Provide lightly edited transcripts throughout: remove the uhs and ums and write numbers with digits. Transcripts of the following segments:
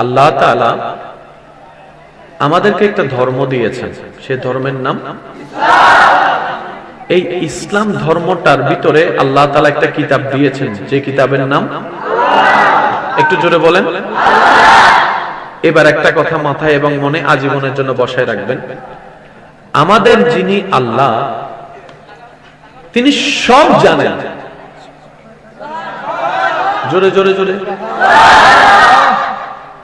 আল্লাহ তাআলা আমাদেরকে একটা ধর্ম দিয়েছেন, সে ধর্মের নাম এই ইসলাম ধর্মটার ভিতরে আল্লাহ তাআলা একটা কিতাব দিয়েছেন, যে কিতাবের নাম একটু জোরে বলেন। এবার একটা কথা মাথায় এবং মনে আজীবনের জন্য বসায় রাখবেন, আমাদের যিনি আল্লাহ তিনি সব জানেন। জোরে জোরে জোরে।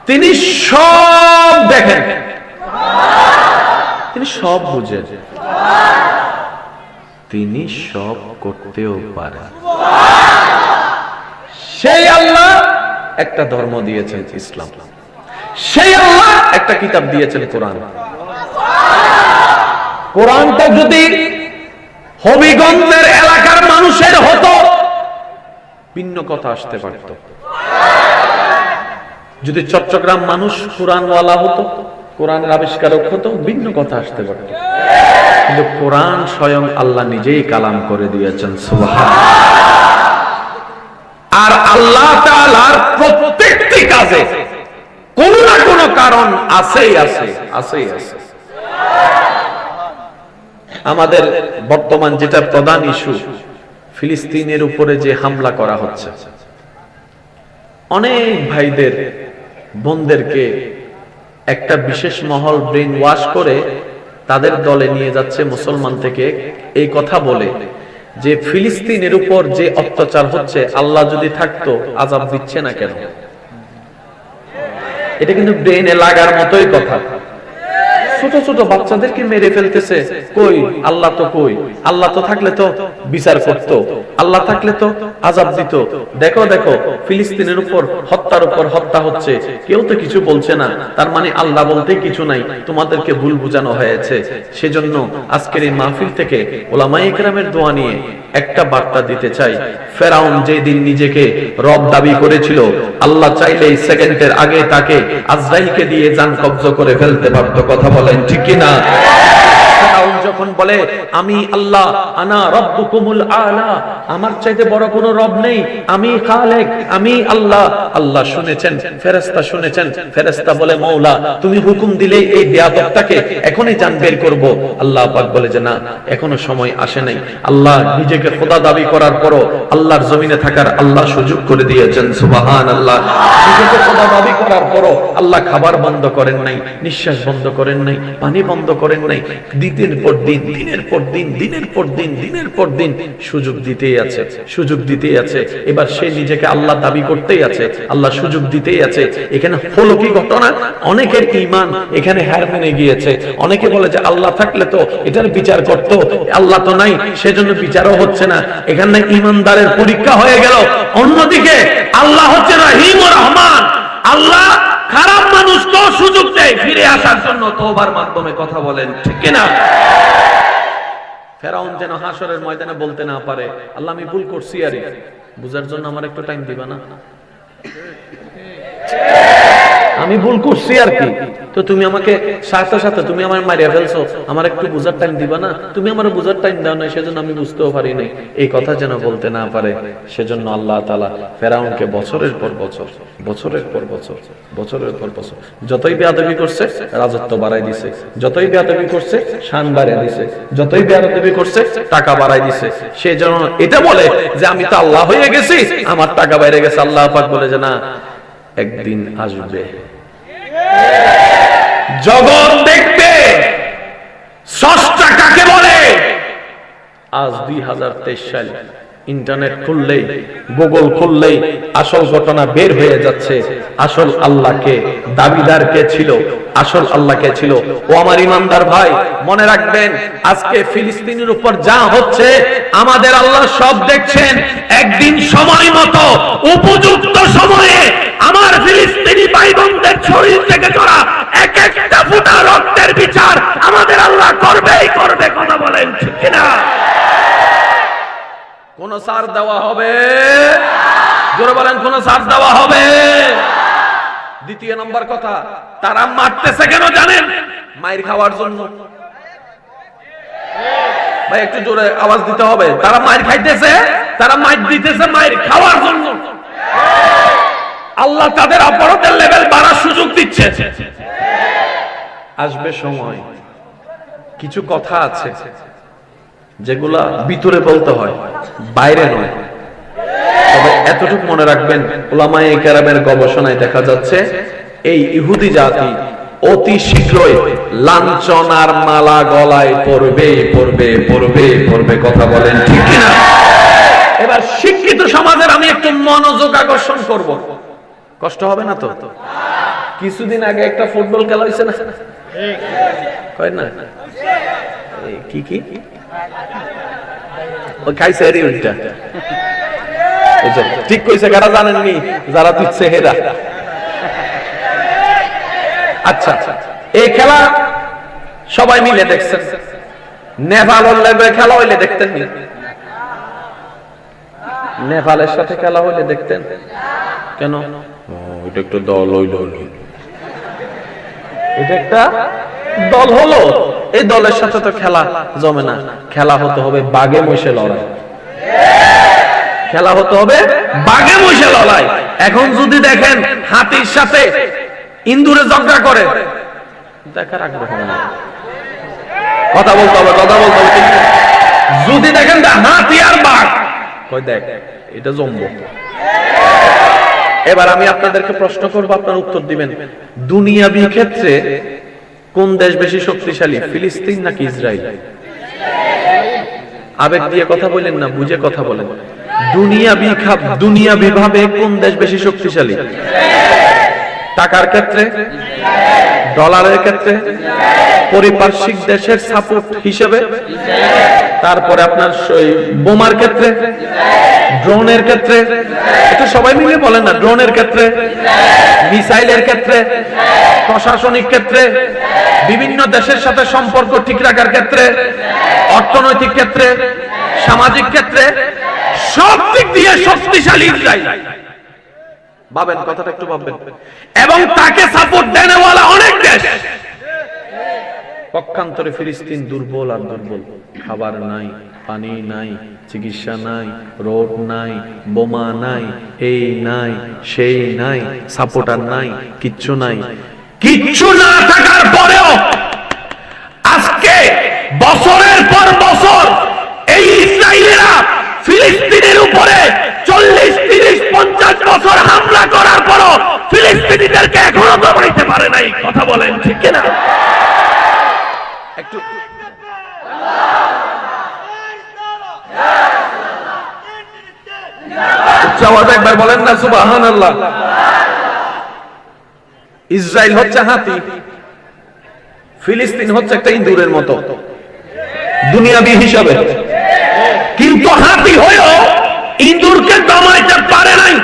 তিনি সব দেখেন, তিনি সব বুঝেন, তিনি সব করতেও পারেন। সেই আল্লাহ একটা ধর্ম দিয়েছেন ইসলাম, সেই আল্লাহ একটা কিতাব দিয়েছেন কোরআন। কোরআনটা যদি হবিগঞ্জের এলাকার মানুষের হতো ভিন্ন কথা আসতে পারত, যদি চট্টগ্রাম মানুষ কোরআনওয়ালা হতো, কোরআনের আবিষ্কারক হতো, ভিন্ন কথা আসতে পারত। কিন্তু কোরআন স্বয়ং আল্লাহ নিজেই কালাম করে দিয়েছেন, সুবহানাল্লাহ। আর আল্লাহ তাআলার প্রত্যেকটি কাজে কোন না কোন কারণ আছেই আছে, আছেই আছে। আমাদের বর্তমান যেটা প্রধান ইস্যু, ফিলিস্তিনের উপরে যে হামলা করা হচ্ছে, অনেক ভাইদের বোনদেরকে একটা বিশেষ মহল ব্রেন ওয়াশ করে তাদের দলে নিয়ে যাচ্ছে মুসলমান থেকে, এই কথা বলে যে ফিলিস্তিনের উপর যে অত্যাচার হচ্ছে আল্লাহ যদি থাকতো আযাব দিচ্ছে না কেন। এটা কিন্তু ব্রেনে লাগার মতোই কথা। ছোট ছোট বাচ্চাদেরকে মেরে ফেলতেছে, কই আল্লাহ তো কই? আল্লাহ তো থাকলে তো বিচার করতো, আল্লাহ থাকলে তো আযাব দিত। দেখো দেখো ফিলিস্তিনের উপর হত্যার উপর হত্যা হচ্ছে, কেউ তো কিছু বলছে না, তার মানে আল্লাহ বলতে কিছু নাই, তোমাদেরকে ভুল বোঝানো হয়েছে। সেজন্য আজকের এই মাহফিল থেকে উলামায়ে কেরামের দোয়া নিয়ে একটা বার্তা দিতে চাই। ফেরাউন যেদিন নিজেকে রব দাবি করেছিল, আল্লাহ চাইলে এই সেকেন্ডের আগে তাকে আজরাইলকে দিয়ে জান কবজ করে ফেলতে পারত। কথা বলেন ঠিক কি না? ফেরাউন যখন বলে আমি আল্লাহ, আনা রাব্বুকুমুল আলা, আমার চাইতে বড় কোনো রব নেই, আমি খালেক, আমি আল্লাহ। আল্লাহ শুনেছেন, ফেরেশতা শুনেছেন। ফেরেশতা বলে মওলা তুমি হুকুম দিলে এই বেয়াদবটাকে এখনই জান বের করব। আল্লাহ পাক বলে যে না, এখনো সময় আসে নাই। আল্লাহ নিজেকে খোদা দাবি করার পরও আল্লাহর জমিনে থাকার আল্লাহ সুযোগ করে দিয়েছেন, সুবহানাল্লাহ। নিজেকে খোদা দাবি করার পরও আল্লাহ খাবার বন্ধ করেন নাই, নিঃশ্বাস বন্ধ করেন নাই, পানি বন্ধ করেন নাই। দিনের পর দিন, দিনের পর দিন, দিনের পর দিন, দিনের পর দিন সুযোগ দিতেই আছে, সুযোগ দিতেই আছে। এবার সে নিজেকে আল্লাহ দাবি করতেই আছে, আল্লাহ সুযোগ দিতেই আছে। এখানে হলো কি ঘটনা, অনেকের ঈমান এখানে হার মেনে গিয়েছে। অনেকে বলে যে আল্লাহ থাকলে তো এটার বিচার করতো, আল্লাহ তো নাই সেজন্য বিচারও হচ্ছে না। এখানে ঈমানদারের পরীক্ষা হয়ে গেল। অন্যদিকে আল্লাহ হচ্ছে রহিম ও রহমান, আল্লাহ খারাপ মানুষকেও সুযোগ দেয় ফিরে আসার জন্য তওবার মাধ্যমে। কথা বলেন ঠিক কিনা? ফেরাউন যেন হাসরের ময়দানে বলতে না পারে আল্লাহ আমি ভুল করছি, আরে বুঝার জন্য আমার একটু টাইম দিবা না? আমি ভুল করছি আর কি, তো তুমি আমাকে সাথে সাথে তুমি আমার মারিয়া ফেলছো, আমার একটু বুঝার টাইম দিবা না? তুমি আমার বুঝার টাইম দাও না, সেজন্য আমি বুঝতেও পারি নাই। এই কথা যেন বলতে না পারে, সেজন্য আল্লাহ তাআলা ফেরাউনকে বছরের পর বছর, বছরের পর বছর, বছরের পর বছর যতই বেয়াদবি করছে রাজত্ব বাড়াই দিছে, যতই বেয়াদবি করছে শান বাড়াই দিছে, যতই বেয়াদবি করছে টাকা বাড়াই দিছে। সেজন্য এটা বলে যে আমি তো আল্লাহ হয়ে গেছি, আমার টাকা বাইরে গেছে। আল্লাহ পাক বলে যে না, একদিন আসবে, জগৎ দেখবে স্রষ্টা কাকে বলে। আজ 2023 সাল, ইন্টারনেট খুললেই, গুগল খুললেই আসল ঘটনা বের হয়ে যাচ্ছে। আসল আল্লাহকে দাবিদার কে ছিল, আসল আল্লাহকে ছিল। ও আমার ইমানদার ভাই, মনে রাখবেন আজকে ফিলিস্তিনের উপর যা হচ্ছে আমাদের আল্লাহ সব দেখছেন। একদিন সময় মতো উপযুক্ত সময়ে আমার ফিলিস্তিনি ভাই বোনদের শরীর থেকে ঝরা এক একটা ফোঁটা রক্তের বিচার আমাদের আল্লাহ করবেই করবে। কথা বলেন ঠিক কিনা? কোন সার দেওয়া হবে? জোরে বলেন, কোন সার দেওয়া হবে? দ্বিতীয় নম্বর কথা, তারা মারতেছে কেন জানেন? মাইর খাওয়ার জন্য। ভাই একটু জোরে আওয়াজ দিতে হবে। তারা মাইর খাইতেছে, তারা মাইর দিতেছে মাইর খাওয়ার জন্য। আল্লাহ তাদের অপরাধের লেভেল বাড়ার সুযোগ আসবে সময়, কিছু কথা আছে যেগুলা ভিতরে বলতে হয়, বাইরে নয়। তবে এতটুকু মনে রাখবেন, উলামায়ে কেরামের গবেষণায় দেখা যাচ্ছে এই ইহুদি জাতি অতি শীঘ্রই লাঞ্ছনার মালা গলায় পরবে পরবে পরবে পরবে। কথা বলেন ঠিক কিনা? এবার শিক্ষিত সমাজের আমি একটু মনোযোগ আকর্ষণ করব, কষ্ট হবে না তো? কিছুদিন আগে একটা ফুটবল খেলা হয়েছে না, কয় না? কি কি ওই খাইছে এরই উল্টা, ঠিক কইছে কারা জানেননি? যারা দিচ্ছে হেরা। আচ্ছা, এই খেলা সবাই মিলে দেখছেন। নেপালের লেবে খেলা হইলে দেখতেন নি? নেপালের সাথে খেলা হইলে দেখতেন কেন? এটা একটা দল হইল, এটা একটা দল হলো, এই দলের সাথে তো খেলা জমে না। খেলা হতে হবে বাঘে মহিষে লড়াই, খেলা হতে হবে বাঘে মহিষে লড়াই। এখন যদি দেখেন হাতির সাথে ইন্দুরে ঝগড়া করে, দেখার আগ্রহ নেই। কথা বলতে হবে, কথা বলতে হবে। যদি দেখেন হাতি আর বাঘ, কই দেখ এটা জমবো। এবার আমি আপনাদেরকে প্রশ্ন করবো, আপনারা উত্তর দিবেন। দুনিয়াবি ক্ষেত্রে কোন দেশ বেশি শক্তিশালী, ফিলিস্তিন নাকি ইসরায়েল? আবেগ দিয়ে কথা বলেন না, বুঝে কথা বলেন। দুনিয়াবি ভাবে কোন দেশ বেশি শক্তিশালী? টাকার ক্ষেত্রে, ডলারের ক্ষেত্রে, পরিপার্শ্বিক দেশের সাপোর্ট হিসেবে, তারপরে আপনার বোমার ক্ষেত্রে, ড্রোনের ক্ষেত্রে, এটা সবাই মিলে বলেন না, ড্রোনের ক্ষেত্রে, মিসাইলের ক্ষেত্রে, প্রশাসনিক ক্ষেত্রে, বিভিন্ন দেশের সাথে সম্পর্ক ঠিক রাখার ক্ষেত্রে, অর্থনৈতিক ক্ষেত্রে, সামাজিক ক্ষেত্রে, সব দিক দিয়ে শক্তিশালী ইসরায়েল। ভাবেন, কথাটা একটু ভাববেন। এবং তাকে সাপোর্ট দেনেওয়ালা অনেক দেশ। পক্ষান্তরে ফিলিস্তিন দুর্বল আর দুর্বল। খাবার নাই, পানি নাই, চিকিৎসা নাই, রোড নাই, বোমা নাই, এই নাই, সেই নাই, সাপোর্টার নাই, কিচ্ছু নাই। কিচ্ছু না থাকার পরেও আজকে বছরের পর বছর এই ইসরায়েলিরা ফিলিস্তিনের উপরে 40, 30, 50 বছর হামলা করার পরও ফিলিস্তিনিদেরকে এখনো দমাইতে পারে নাই। কথা বলেন ঠিক কিনা? একটু উচ্চ আওয়াজে একবার বলেন না সুবহানাল্লাহ। ইসরায়েল হচ্ছে হাতি, ফিলিস্তিন হচ্ছে একটা ইঁদুরের মতো দুনিয়াবি হিসাবে, কিন্তু হাতি হয়েও ইঁদুরকে দমাইতে পারে নাই।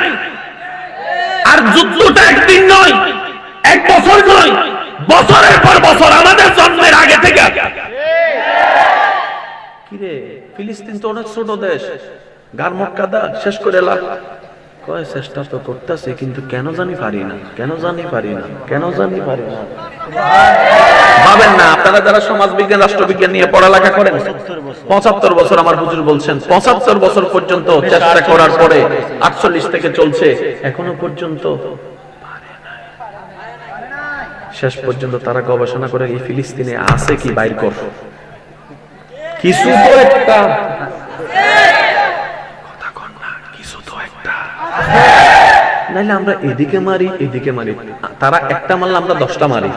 আর যুদ্ধটা একদিন নয়, এক বছর নয়, বছরের পর বছর, আমাদের জন্মের আগে থেকে। কিরে, ফিলিস্তিন তো অনেক ছোট দেশ, গারমট কাদা শেষ করে লাভ। কয় চেষ্টা তো করতেছে, কিন্তু কেন জানি পারি না, কেন জানি পারি না, কেন জানি পারি না। ভাবেন না, আপনারা যারা সমাজবিজ্ঞান, রাষ্ট্রবিজ্ঞান নিয়ে পড়ালেখা করেন, 75 বছর আমার হুজুর বলছেন, 75 বছর পর্যন্ত চেষ্টা করার পরে 48 থেকে চলছে, এখনো পর্যন্ত শেষ পর্যন্ত তারা গবেষণা করে এই ফিলিস্তিনে আছে কি বাইর কর, কিছু তো একটা কথা কর না, কিছু তো একটা। নাইলে আমরা এদিকে মারি, এদিকে মারি, তারা একটা মারলে আমরা 10টা মারি।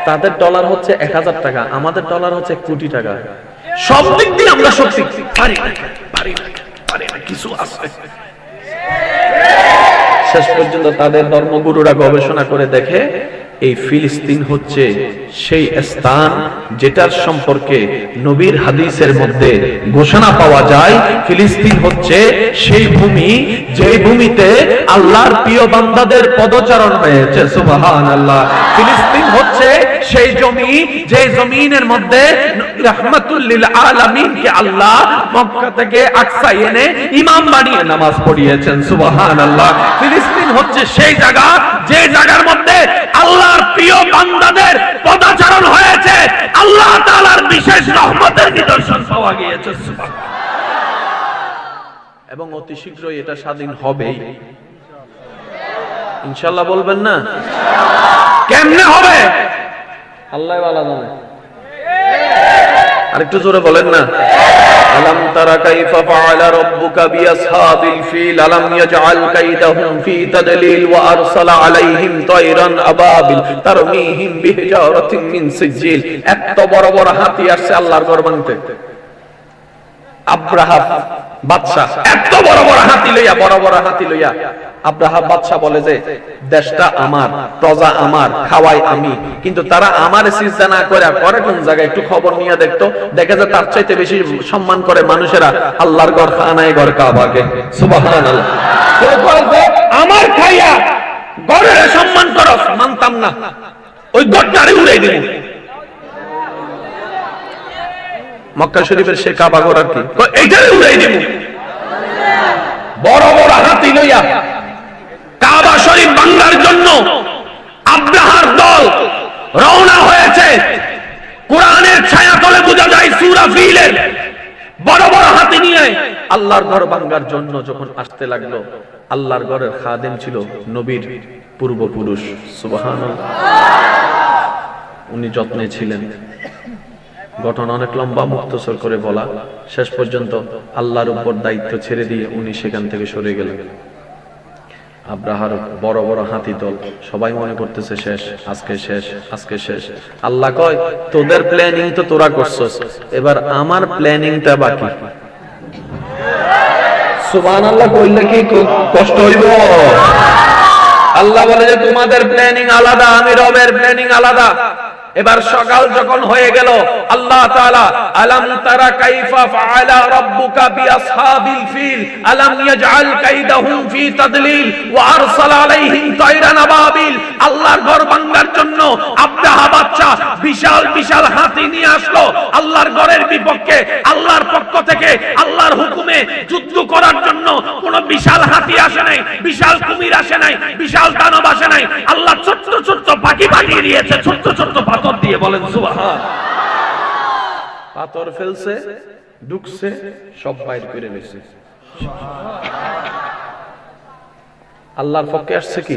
তাদের ডলার হচ্ছে 1000 টাকা, আমাদের ডলার হচ্ছে 1 কোটি টাকা। সব দিক দিয়ে আমরা শক্তি পারি না, পারি না, পারি না, কিছু আছে। শেষ পর্যন্ত তাদের ধর্মগুরুরা গবেষণা করে দেখে এই ফিলিস্তিন হচ্ছে সেই স্থান যেটার সম্পর্কে নবীর হাদিসের মধ্যে ঘোষণা পাওয়া যায়। ফিলিস্তিন হচ্ছে সেই ভূমি যে ভূমিতে আল্লাহর প্রিয় বান্দাদের পদচারণ হয়েছে। সুবহানাল্লাহ। ফিলিস্তিন হচ্ছে সেই জমি যে জমিনের মধ্যে রাহমাতুল লিল আলামিনকে আল্লাহ মক্কা থেকে আকসা এনে ইমাম বানিয়ে নামাজ পড়িয়েছেন। সুবহানাল্লাহ। ফিলিস্তিন হচ্ছে সেই জায়গা যে জায়গার মধ্যে আল্লাহর প্রিয় বান্দাদের পদাচারণ হয়েছে, আল্লাহ তাআলার বিশেষ রহমতের নিদর্শন পাওয়া গিয়েছে। এবং অতি শীঘ্রই এটা স্বাধীন হবেই ইনশাআল্লাহ। বলবেন না? কেমনে হবে আল্লাহ ভালো জানে। আরেকটু জোরে বলেন না, আলাম তারা কাইফা ফাআলা রাব্বুকা বিআসহাবিল ফিল আলাম ইয়াজআল কাইদাহুম ফি তাদলিল ওয়া আরসালা আলাইহিম তায়রান আবাবিল তারমিহিম বিহিজারাতিন মিন সিজিল। এত বড় বড় হাতি আসছে আল্লাহর ঘর ভাঙতে। আব্রাহা বাদশা এত বড় বড় হাতি লইয়া, বড় বড় হাতি লইয়া আব্রাহা বাদশা বলে যে দেশটা আমার, প্রজা আমার, খাওয়াই আমি, কিন্তু তারা আমার সিজদা না করে কোন জায়গায় একটু খবর নিয়ে দেখতো, দেখে যে তার চাইতে বেশি সম্মান করে মানুষেরা আল্লাহর ঘর খানায় ঘর কাবাকে। সুবহানাল্লাহ। আমার খাইয়া ঘরের সম্মান করো, মানতাম না, ওই ঘরটারে উড়াই দেব। মক্কা শরীফের সে কাবা ঘর আর কি, এইটারে উড়াই দেব। বড় বড় হাতি লইয়া কাবা শরীফ ভাঙার জন্য আব্রাহার দল রওনা হয়েছে। কোরআনের ছায়াতলে বোঝা যায় সূরা ফিলের বড় বড় হাতি নিয়ে আল্লাহর ঘর ভাঙার জন্য যখন আসতে লাগলো, আল্লাহর ঘরের খাদেম ছিল নবীর পূর্বপুরুষ। সুবহানাল্লাহ। উনি যত্নে ছিলেন। ঘটনা অনেক লম্বা, মুক্তসর করে বলা, শেষ পর্যন্ত আল্লাহর উপর দায়িত্ব ছেড়ে দিয়ে উনি সেখান থেকে সরে গেলেন। আব্রাহার বড় বড় হাতি দল, সবাই মনে করতেছে শেষ, আজকে শেষ, আজকে শেষ। আল্লাহ কয় তোদের প্ল্যানিং তো তোরা করছস, এবার আমার প্ল্যানিংটা বাকি। সুবহানাল্লাহ কইলে কি কষ্ট হইব? আল্লাহ বলে যে তোমাদের প্ল্যানিং আলাদা, আমি রবের প্ল্যানিং আলাদা। এবার সকাল যখন হয়ে গেল, আল্লাহ তাআলা আলাম তারা কাইফা ফাআলা রাব্বুকা বিআসহাবিল ফিল আলাম ইয়াজআল কাইদাহুম ফি তাদলিল ওয়া আরসালা আলাইহিম তায়রান আবাবিল। আল্লাহর ঘর ভাঙার জন্য আব্রাহা বাদশা বিশাল বিশাল হাতি নিয়ে আসলো আল্লাহর ঘরের বিপক্ষে। আল্লাহর পক্ষ থেকে আল্লাহর হুকুমে যুদ্ধ করার জন্য কোন বিশাল হাতি আসে নাই, বিশাল কুমির আসে নাই, বিশাল দানব আসে নাই। আল্লাহ ছোট ছোট পাখি পাঠিয়ে দিয়েছে, ছোট ছোট পাথর দিয়ে। বলেন সুবহান। পাথর ফেলছে, ঢুকছে, সব বাইর করে নিয়েছে। আল্লাহর পক্ষে আসছে কি?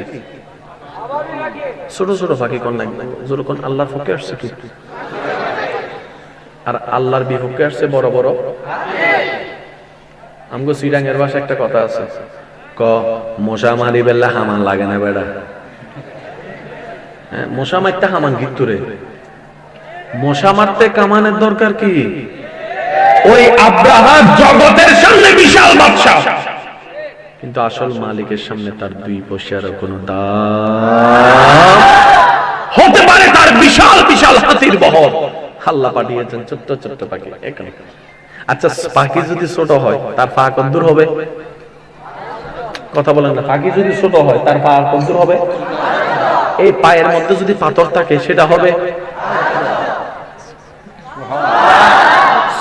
ছোট ছোট পাখি কোন লাগবে, যখন আল্লাহর পক্ষে আসছে কি? আর আল্লাহর বিপক্ষে আসছে বড় বড়। আমগো সিরাঙ্গের ভাষা একটা কথা আছে, ক মশা মারি বেলা হামান লাগে না বেড়া। হ্যাঁ, মশা মারতে হামান গিত্তুরে, মশা মারতে কামানের দরকার কি? ওই আব্রাহা জগতের সামনে বিশাল বাদশা, কিন্তু আসল মালিকের সামনে তার দুই পয়সার কোনো দাম হতে পারে তার বিশাল বিশাল হাতির বহর। আল্লাহ পাঠিয়েছেন ছোট্ট ছোট্ট পাখি। আচ্ছা, পাখি যদি ছোট হয় তার পা কদ্দুর হবে? কথা বলেন না। পাখি যদি ছোট হয় তার পা কদ্দুর হবে? এই পায়ের মধ্যে যদি পাথর থাকে সেটা হবে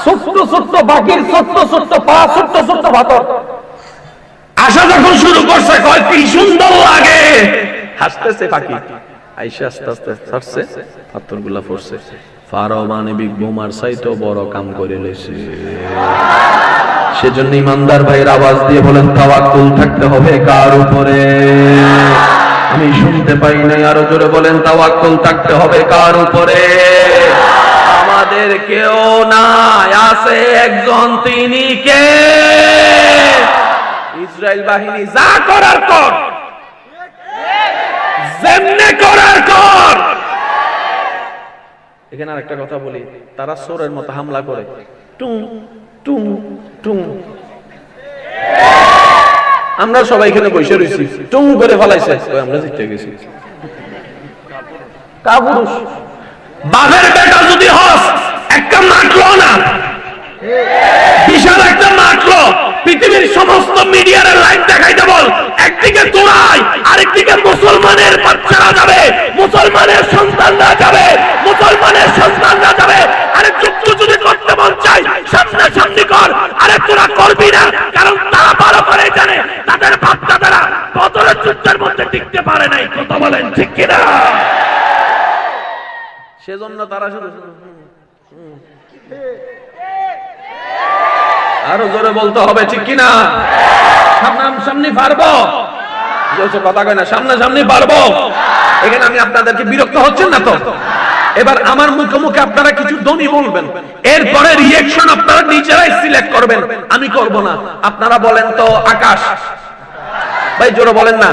ছোট্ট ছোট্ট পাখির ছোট্ট ছোট্ট পা, ছোট্ট ছোট্ট পাথর। আশা যখন শুরু করছে, কয় কি সুন্দর লাগে, হাসতেছে পাখি। আইসা আস্তে আস্তে ছাড়ছে, পাথর গুলা পড়ছে। পারমাণবিক বোমার চাইতে বড় কাম করে লেছে। সেজন্য ইমানদার ভাইয়ের আওয়াজ দিয়ে বলেন, তাওয়াক্কুল থাকতে হবে কার উপরে? আমি শুনতে পাই নাই, আরো জোরে বলেন, তাওয়াক্কুল থাকতে হবে কার উপরে? আমাদের কেউ নাই, আছে একজন, তিনি কে? ইসরায়েল বাহিনী। যা করার কর, যেমনে করার কর। এখানে আরেকটা কথা বলি, তারা চোরের মতো হামলা করে, টুং টুং টুং। আমরা সবাই এখানে বসে রয়েছি, টুং করে ফেলাইছে, আমরা জিতে গেছি। কাপুরুষ বাঘের বেটা যদি হস, একটা মারলো না, বিশাল একটা মারলো, পৃথিবীর সমস্ত মিডিয়ার লাইভ দেখাইতে বল, একদিকে তোরাই, আরেকদিকে মুসলমানের বাচ্চারা যাবে, মুসলমানের সন্তানরা যাবে, মুসলমানের সন্তানরা যাবে। আরে যুদ্ধ যদি করতে মন চাই সামনে সামনে কর। আরে তোরা করবি না, কারণ তারা ভালো করে জানে তাদের বাপ-দাদারা বদরের যুদ্ধের মধ্যে টিকতে পারে নাই। কথা বলেন ঠিক কিনা? সেজন্য তারা শুধু আরো জোরে বলতে হবে ঠিক কিনা? সামনাসামনি পারবো, কথা কয় না, সামনাসামনি পারবো। এখানে আমি আপনাদেরকে বিরক্ত হচ্ছেন না তো? এবার আমার মুখে মুখে আপনারা কিছু ধ্বনি বলবেন, এরপরে রিঅ্যাকশন আপনারা নিজেরাই সিলেক্ট করবেন, আমি করব না। আপনারা বলেন তো আকাশ, ভাই জোরে বলেন না,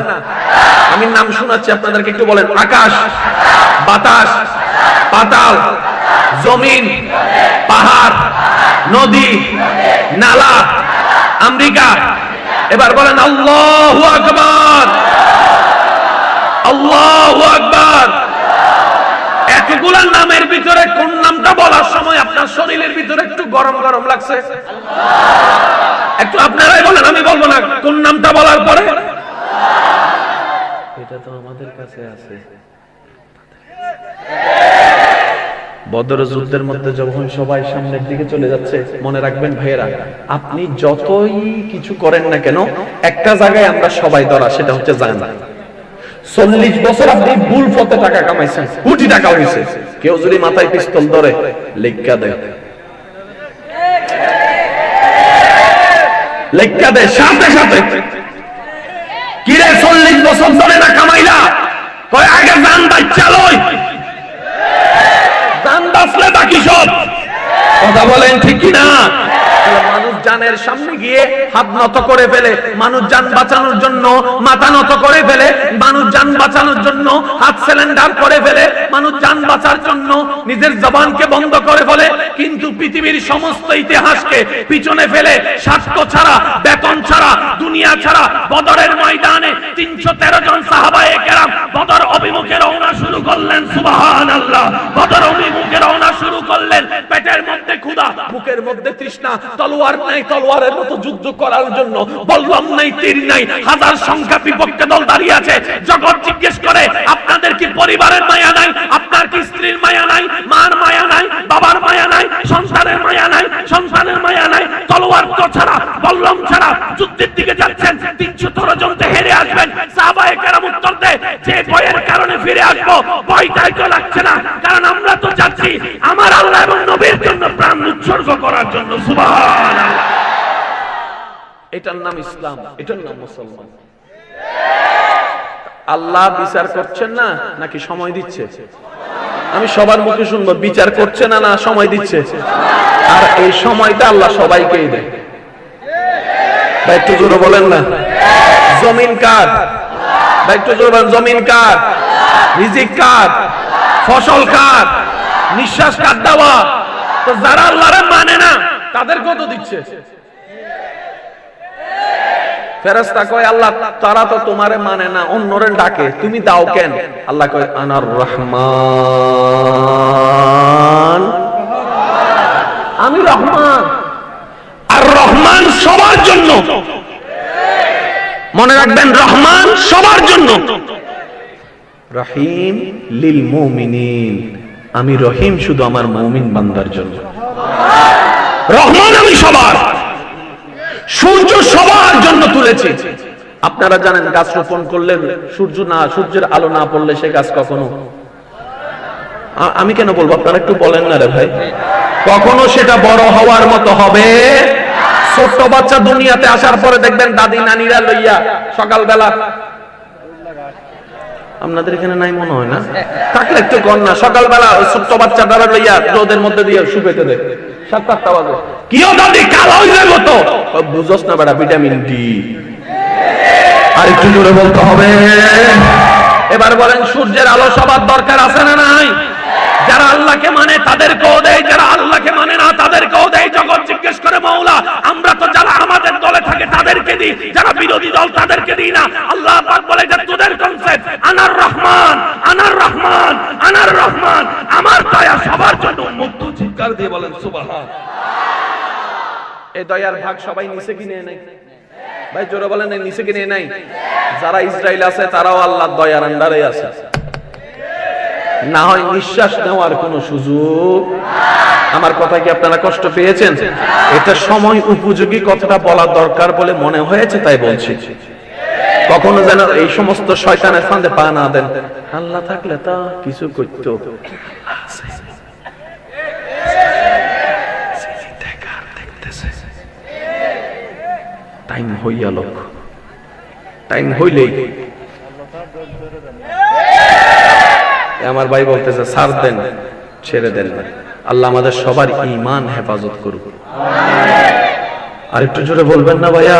আমি নাম শোনাচ্ছি আপনাদেরকে, একটু বলেন। আকাশ, বাতাস, পাতাল, জমিন, পাহাড়, নদী, নালা, আমেরিকা। এবার বলেন আল্লাহু আকবার, আল্লাহু আকবার। এতগুলা নামের ভিতরে কোন নামটা বলার সময় আপনার শরীরের ভিতরে একটু গরম গরম লাগছে? একটু আপনারাই বলেন, আমি বলবো না। কোন নামটা বলার পরে? এটা তো আমাদের কাছে আছে। বদর যুদ্ধের মধ্যে যখন সবাই সামনের দিকে চলে যাচ্ছে, মনে রাখবেন ভাইয়েরা, আপনি যতই কিছু করেন না কেন, একটা জায়গায় আমরা সবাই ধরা, সেটা হচ্ছে জান্নাত। 40 বছর আপনি ভুল পথে টাকা কামাইছেন, কোটি টাকা হয়েছে, কেউ যদি মাথায় পিস্তল ধরে লেখা দেয়, লেখা দেয় সাথে সাথে, কিরে 40 বছর ধরে না কামাইলা, কয় আগে জান বাচ্চা লই, জান বাঁচলে বাকি সব। কথা বলেন ঠিক কিনা? মানুষ জানের সামনে গিয়ে হাত নত করে ফেলে, মানুষ জান বাঁচানোর জন্য মাথা নত করে ফেলে, মানুষ জান বাঁচানোর জন্য হাত সিলিন্ডার করে ফেলে, মানুষ জান বাঁচার জন্য নিজের জবানকে বন্ধ করে ফেলে। কিন্তু পৃথিবীর সমস্ত ইতিহাসকে পিছনে ফেলে, স্বার্থ ছাড়া, বেতন ছাড়া, দুনিয়া ছাড়া বদরের ময়দানে 313 জন সাহাবায়ে কেরাম বদর অভিমুখে রওনা শুরু করলেন। সুবহানাল্লাহ। বদর অভিমুখে রওনা শুরু করলেন, পেটের মধ্যে ক্ষুধা, বুকের মধ্যে তৃষ্ণা, তলোয়ার নাই, তলোয়ারের মতো যুদ্ধ করার জন্য বললাম নাই, তীর নাই, হাজার সংখ্যা বিপক্ষে দল দাঁড়িয়ে আছে। জগৎ জিজ্ঞেস করে, আপনাদের কি পরিবারের মায়া নাই? আপনার কি স্ত্রীর মায়া নাই? মার মায়া নাই? বাবার মায়া নাই? সন্তানের মায়া নাই? সন্তানের মায়া নাই? তলোয়ার তো ছাড়া, বললাম ছাড়া যুদ্ধের দিকে যাচ্ছেন, 313 জনতে হেরে আসবেন। সাহাবায়ে কেরাম উত্তর দেয়, যে ভয়ের কারণে ফিরে আসবো, ভয়টাই তো লাগছে না, কারণ আমরা তো যাচ্ছি আমার আল্লাহ এবং নবীর জন্য প্রাণ উৎসর্গ করার জন্য। সুবহানাল্লাহ। এটার নাম ইসলাম, এটার নাম মুসলমান। আল্লাহ বিচার করছেন না নাকি সময় দিচ্ছে? আমি সবার মুখে শুনবো, বিচার করছে না না সময় দিচ্ছে? আর এই সময়টা আল্লাহ সবাইকেই দেয়। ভাই একটু জোরে বলেন না। জমিন কার? ভাই একটু জোরে বলেন, জমিন কার? রিজিক কার? ফসল কার? নিঃশ্বাস কার দেওয়া? তো যারা আল্লাহরে মানে না তাদের কত দিচ্ছে? ফেরেশতা কয়, আল্লাহ তারা তো তোমারে মানে না, অন্যরে ডাকে, তুমি দাও কেন? আল্লাহ কয়, আনার রহমান, আমি রহমান। আর রহমান সবার জন্য, মনে রাখবেন, রহমান সবার জন্য। রহিম লিল মুমিনিন, আমি রহিম শুধু আমার মুমিন বান্দার জন্য। রহমান আমি সবার। সূর্য সবার জন্য তুলেছে। আপনারা জানেন, গাছ রোপণ করলে সূর্যের আলো না পড়লে সে গাছ কখনো, আমি কেন বলবো, আপনারা একটু বলেন না রে ভাই, কখনো সেটা বড় হওয়ার মতো হবে। ছোট্ট বাচ্চা দুনিয়াতে আসার পরে দেখবেন দাদি নানিরা লইয়া সকালবেলা, আপনাদের এখানে নাই মনে হয় না, থাকলে একটু কন্যা, সকালবেলা ছোট্ট বাচ্চা দ্বারা লইয়া রোদের মধ্যে দিয়ে শুকাইতে দেয় 7-8টা বাজে। কিও দাদি কালো হয়ে যাবে তো, বুঝোস না বেটা, ভিটামিন ডি। আর একটু জোরে বলতে হবে। এবার বলেন, সূর্যের আলো সবার দরকার আছে না নাই? যারা আল্লাহকে মানে তাদেরকেও দেয়, যারা আল্লাহকে মানে না তাদেরকেও দেয়। জগৎ জিজ্ঞেস করে, মাওলা আমরা তো যারা আমাদের দলে থাকে তাদেরকে দিই, যারা বিরোধী দল তাদেরকে দিই না। আল্লাহ পাক বলে, যে তোদের কনসেপ্ট আনার রহমান, আনার রহমান, আনার রহমান, আমার দয়া সবার জন্য উন্মুক্ত। চিৎকার দিয়ে বলেন সুবহান। এই দয়ার ভাগ সবাই নিচে কি নেয় নাই? ভাই জোরে বলেন, নিচে কি নেয় নাই? যারা ইসরায়েল আছে তারাও আল্লাহর দয়ার আন্ডারে আছে। না হয় নিঃশ্বাস নেওয়ার কোন সুযোগ। আমার কথা কি আপনারা কষ্ট পেয়েছেন? এটা সময় উপযোগী কথাটা বলা দরকার বলে মনে হয়েছে, তাই বলছি। কখনো যেন এই সমস্ত শয়তানের ফাঁদে পা না দেন। আল্লাহ থাকলে তা কিছু করতো। টাইম হইয়া লোক, টাইম হইলেই আমার ভাই বলতেছে ছাড় দেন, ছেড়ে দেন না। আল্লাহ আমাদের সবার ঈমান হেফাজত করুক। আর একটু জোরে বলবেন না ভাইয়া?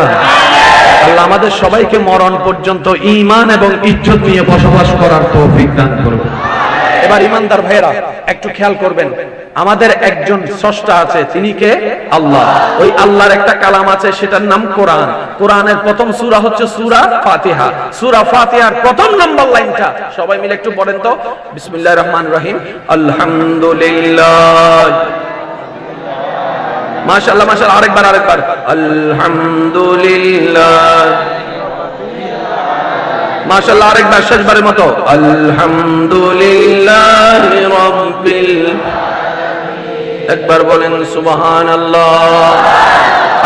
আল্লাহ আমাদের সবাইকে মরণ পর্যন্ত ঈমান এবং ইজ্জত নিয়ে বসবাস করার তৌফিক দান করুক। এবার ঈমানদার ভাইরা একটু খেয়াল করবেন, আমাদের একজন স্রষ্টা আছে, তিনি কে? আল্লাহ। ওই আল্লাহর একটা কালাম আছে, সেটার নাম কোরআন। কোরআনের প্রথম সূরা হচ্ছে সূরা ফাতিহা। সূরা ফাতিহার প্রথম নম্বর লাইনটা সবাই মিলে একটু পড়েন তো। বিসমিল্লাহির রহমানির রহিম। আলহামদুলিল্লাহ। মাশাআল্লাহ মাশাআল্লাহ। আরেকবার আলহামদুলিল্লাহ। মাশাআল্লাহ। আরেকবার শেষবারের মতো আলহামদুলিল্লাহি রাব্বিল। একবার বলেন সুবহানাল্লাহ।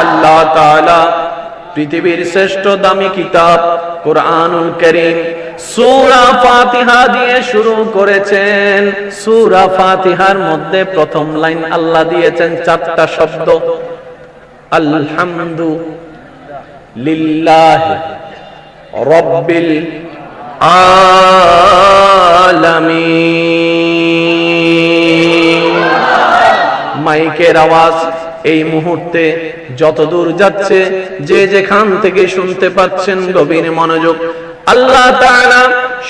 আল্লাহ তাআলা পৃথিবীর শ্রেষ্ঠ দামি কিতাব কোরআনুল কারীম সূরা ফাতিহা দিয়ে শুরু করেছেন। সূরা ফাতিহার মধ্যে প্রথম লাইন আল্লাহ দিয়েছেন চারটা শব্দ, আলহামদুলিল্লাহি রাব্বিল আলামিন। মাইকের আওয়াজ এই মুহূর্তে যত দূর যাচ্ছে, যে যেখান থেকে শুনতে পাচ্ছেন গভীর মনোযোগ। আল্লাহ তাআলা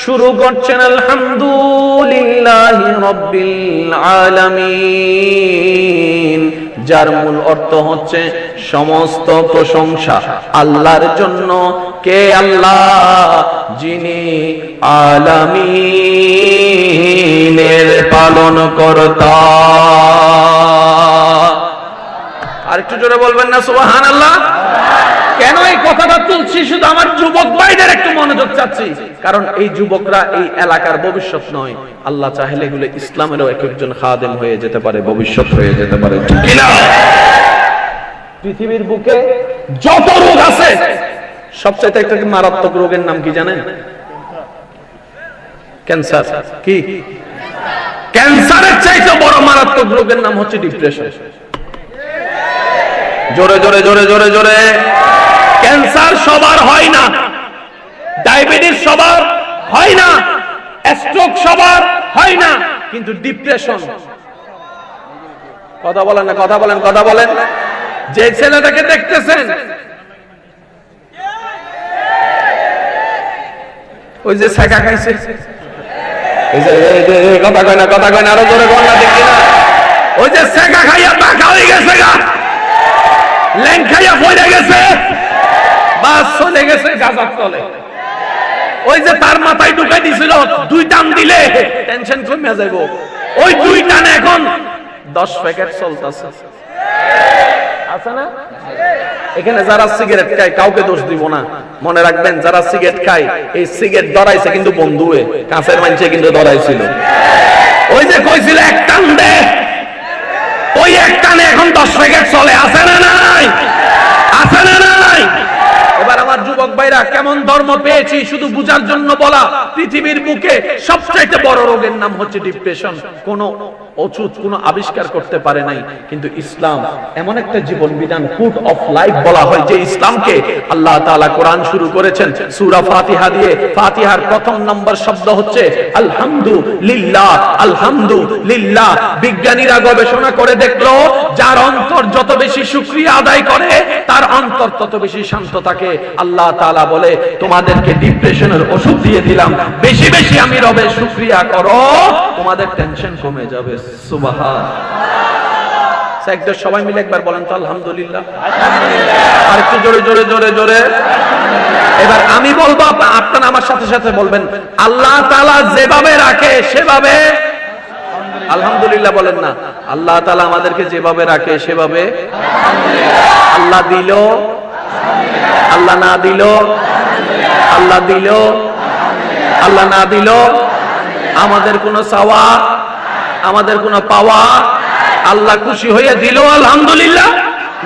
শুরু করছেন আলহামদুলিল্লাহি রাব্বিল আলামিন, যার মূল অর্থ হচ্ছে সমস্ত প্রশংসা আল্লাহর জন্য। কে? আল্লাহ, যিনি আলামিনের পালনকর্তা। আর একটু জোরে বলবেন না সুবহানাল্লাহ? কেন এই কথাটা তুলছি? শুধু আমার যুবক ভাইদের একটু মনোযোগ চাচ্ছি, কারণ এই যুবকরা এই এলাকার ভবিষ্যৎ নয়। আল্লাহ চাইলে এগুলো ইসলামেরও এক একজন খাদেম হয়ে যেতে পারে, ভবিষ্যৎ হয়ে যেতে পারে, ঠিক না? পৃথিবীর বুকে যত রোগ আছে, সবচেয়ে একটা মারাত্মক রোগের নাম কি জানেন? ক্যান্সার। কি? ক্যান্সারের চাইতে বড় মারাত্মক রোগের নাম হচ্ছে ডিপ্রেশন। জোরে জোরে জোরে জোরে জোরে। ক্যান্সার সবার হয় না, ডায়াবেটিস সবার হয় না, স্ট্রোক সবার হয় না, কিন্তু ডিপ্রেশন। কথা বলেন না, কথা বলেন, কথা বলেন। যে ছেলেটাকে দেখতেছেন, ওই যে ছেঁকা খাইছে, কথা কয় না, কথা কয় না, আরো জোরে বল না, দেখি না। ওই যে ছেঁকা খাইয়া পাকা হয়ে গেছে, গা ল্যাং খাইয়া পড়ে গেছে, বাস চলে গেছে গাজার তলে। ওই যে তার মাথায় ঢুকাই দিছিল, 2 টান দিলে টেনশন কমে যাইব, ওই 2 টানে এখন 10 প্যাকেট চলতেছে। আছে না? এখানে যারা সিগারেট খায় কাউকে দোষ দিব না, মনে রাখবেন যারা সিগারেট খায়, এই সিগারেট ধরাইছে কিন্তু বন্ধুয়ে, কাছের মানুষে কিন্তু ধরাইছিল। ওই যে কইছিল এক টান দে, ওই এক টানে এখন 10 প্যাকেট চলে। আছে না নাই? আছে না নাই? এবার আমার যুবক ভাইরা, কেমন ধর্ম পেয়েছি শুধু বুঝার জন্য বলা। পৃথিবীর বুকে সবচেয়ে বড় রোগের নাম হচ্ছে ডিপ্রেশন। কোন ওষুধ কোন আবিষ্কার করতে পারে নাই, কিন্তু ইসলাম এমন একটা জীবন বিধান, ফুড অফ লাইফ বলা হয়, যে ইসলামকে আল্লাহ তাআলা কোরআন শুরু করেছেন সূরা ফাতিহা দিয়ে। ফাতিহার প্রথম নম্বর শব্দ হচ্ছে আলহামদুলিল্লাহ। আলহামদুলিল্লাহ। বিজ্ঞানীরা গবেষণা করে দেখলো, যার অন্তর যত বেশি শুকরিয়া আদায় করে, তার অন্তর তত বেশি শান্ত থাকে। আল্লাহ তাআলা বলে, তোমাদেরকে ডিপ্রেশনের ওষুধ দিয়ে দিলাম, বেশি বেশি আমি রবের শুকরিয়া করো, তোমাদের টেনশন কমে যাবে। সুবহানাল্লাহ। একদম সবাই মিলে একবার বলেন তো আলহামদুলিল্লাহ। আর একটু জোরে জোরে জোরে জোরে। এবার আমি বলবো, আপনারা আমার সাথে সাথে বলবেন, আল্লাহ তাআলা যেভাবে রাখে সেভাবে আলহামদুলিল্লাহ বলেন না। আল্লাহ তাআলা আমাদেরকে যেভাবে রাখে সেভাবে আল্লাহ দিল, আল্লাহ না দিল, আল্লাহ দিল, আল্লাহ না দিল, আমাদের কোনো চাওয়া, আমাদের কোনো পাওয়া, আল্লাহ খুশি হয়ে দিল আলহামদুলিল্লাহ,